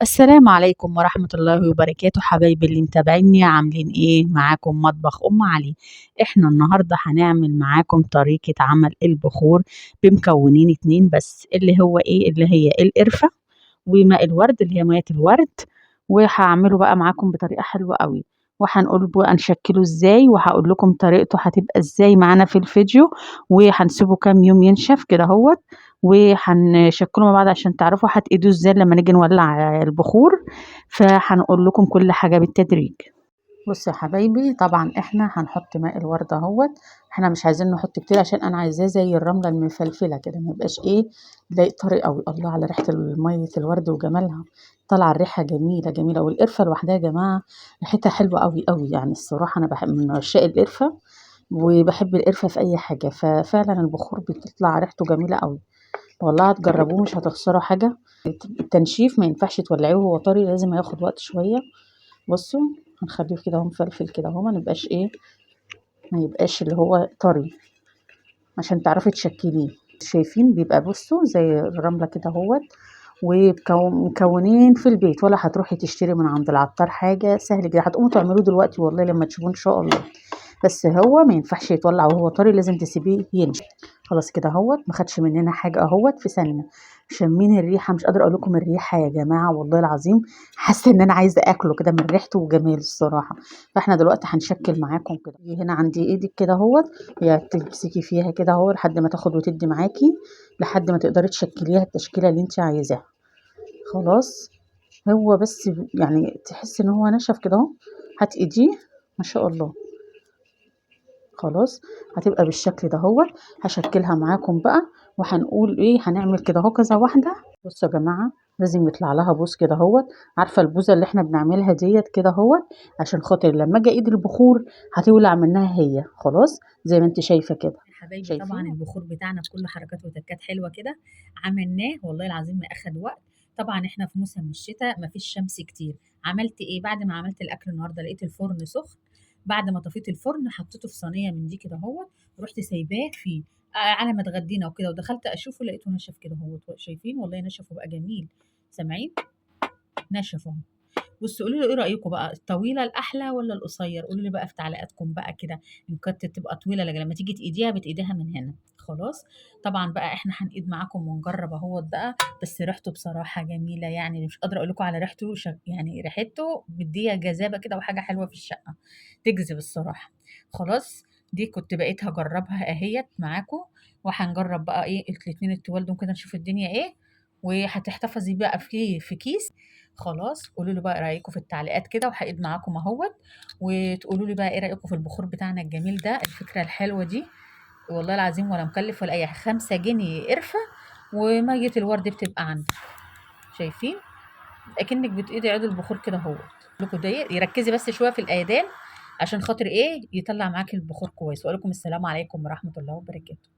السلام عليكم ورحمة الله وبركاته حبايبي اللي متابعيني عاملين ايه معاكم مطبخ ام علي. احنا النهاردة هنعمل معاكم طريقة عمل البخور بمكونين اتنين بس اللي هو ايه اللي هي القرفة وماء الورد اللي هي مية الورد. وهعمله بقى معاكم بطريقة حلوة قوي، وهنقول بقى نشكله ازاي وهقول لكم طريقته هتبقى ازاي معانا في الفيديو. وهنسيبه كام يوم ينشف كده اهوت، وهنشكله مع بعض عشان تعرفوا هتقيدوه ازاي لما نيجي نولع البخور. فهنقول لكم كل حاجة بالتدريج. بصوا يا حبايبي، طبعا احنا هنحط ماء الورد اهوت. احنا مش عايزين نحط كتير عشان انا عايزاه زي الرمله المفلفله كده، ما يبقاش ايه لايق طري قوي. الله على ريحه ميه الورد وجمالها، طالعه الريحه جميله جميله. والقرفه لوحدها يا جماعه ريحتها حلوه قوي قوي، يعني الصراحه انا بحب من عشاق القرفه، وبحب القرفه في اي حاجه. ففعلا البخور بتطلع ريحته جميله قوي. والله هتجربوه مش هتخسروا حاجه. التنشيف ما ينفعش تولعيه وهو طري، لازم هياخد وقت شويه. بصوا، هنخليه كده اهو مفلفل كده اهو، ما نبقاش ايه، ما يبقاش اللي هو طري عشان تعرفي تشكليه. شايفين بيبقى بصوا زي الرملة كده اهوت. ومكونين في البيت، ولا هتروحي تشتري من عند العطار، حاجة سهل جدا هتقوموا تعملوه دلوقتي والله لما تشوفوه ان شاء الله. بس هو ما ينفعش يتولع وهو طري، لازم تسيبيه ينشف. خلاص كده اهوت، ما خدش مننا حاجه اهوت في ثانيه. شامين الريحه، مش قادره اقول لكم الريحه يا جماعه والله العظيم، حاسه ان انا عايزه اكله كده من ريحته وجماله الصراحه. فاحنا دلوقتي هنشكل معاكم كده. هنا عندي ايدك كده اهوت، هي تمسكي فيها كده اهو لحد ما تاخد وتدي معاكي، لحد ما تقدري تشكليها التشكيله اللي انت عايزاها. خلاص، هو بس يعني تحس ان هو نشف كده اهو، هتأيديه ما شاء الله. خلاص، هتبقى بالشكل ده هو. هشكلها معاكم بقى، وهنقول ايه، هنعمل كده اهو كذا واحده. بصوا يا جماعه، لازم يطلع لها بوز كده اهوت. عارفه البوزه اللي احنا بنعملها ديت كده اهوت، عشان خاطر لما اجي ايد البخور هتولع منها هي. خلاص زي ما انت شايفه كده حبايبي، طبعا شايفين. البخور بتاعنا بكل حركات وتكات حلوه كده عملناه، والله العظيم ما اخد وقت. طبعا احنا في موسم الشتاء ما فيش شمس كتير. عملت ايه بعد ما عملت الاكل النهارده؟ لقيت الفرن سخن. بعد ما طفيت الفرن حطيته في صينيه من دي كده اهوت، ورحت سايباه فيه على ما اتغدينا وكده، ودخلت اشوفه لقيته نشف كده اهوت. شايفين والله نشف وبقى جميل. سامعين؟ نشف اهو. بصوا قولوا لي ايه رايكم بقى، الطويله الاحلى ولا القصير؟ قولوا لي بقى في تعليقاتكم بقى كده. ان كانت تبقى طويله لما تيجي تايديها بتايديها من هنا. خلاص. طبعا بقى احنا هنقيد معاكم ونجرب اهوت بقى. بس ريحته بصراحه جميله، يعني مش قادره اقول لكم على ريحته، يعني ريحته مديه جذابه كده وحاجه حلوه في الشقه، تجذب الصراحه. خلاص. دي كنت بقيت هجربها اهيت معاكم. وهنجرب بقى ايه الاتنين التوال دول كده، نشوف الدنيا ايه. وهتحتفظي بقى في كيس. خلاص، قولوا لي بقى إيه رأيكم في التعليقات كده، وهاقيد معاكم اهوت. وتقولوا لي بقى ايه رأيكم في البخور بتاعنا الجميل ده، الفكرة الحلوة دي. والله العظيم ولا مكلف ولا اي حاجة. 5 جنيه قرفة، ومية الورد بتبقى عندك. شايفين؟ اكنك بتقيدي عود البخور كده اهوت. لكم ده يركزي بس شوية في الأذان، عشان خاطر ايه يطلع معاكي البخور كويس. وأقول لكم السلام عليكم ورحمة الله وبركاته.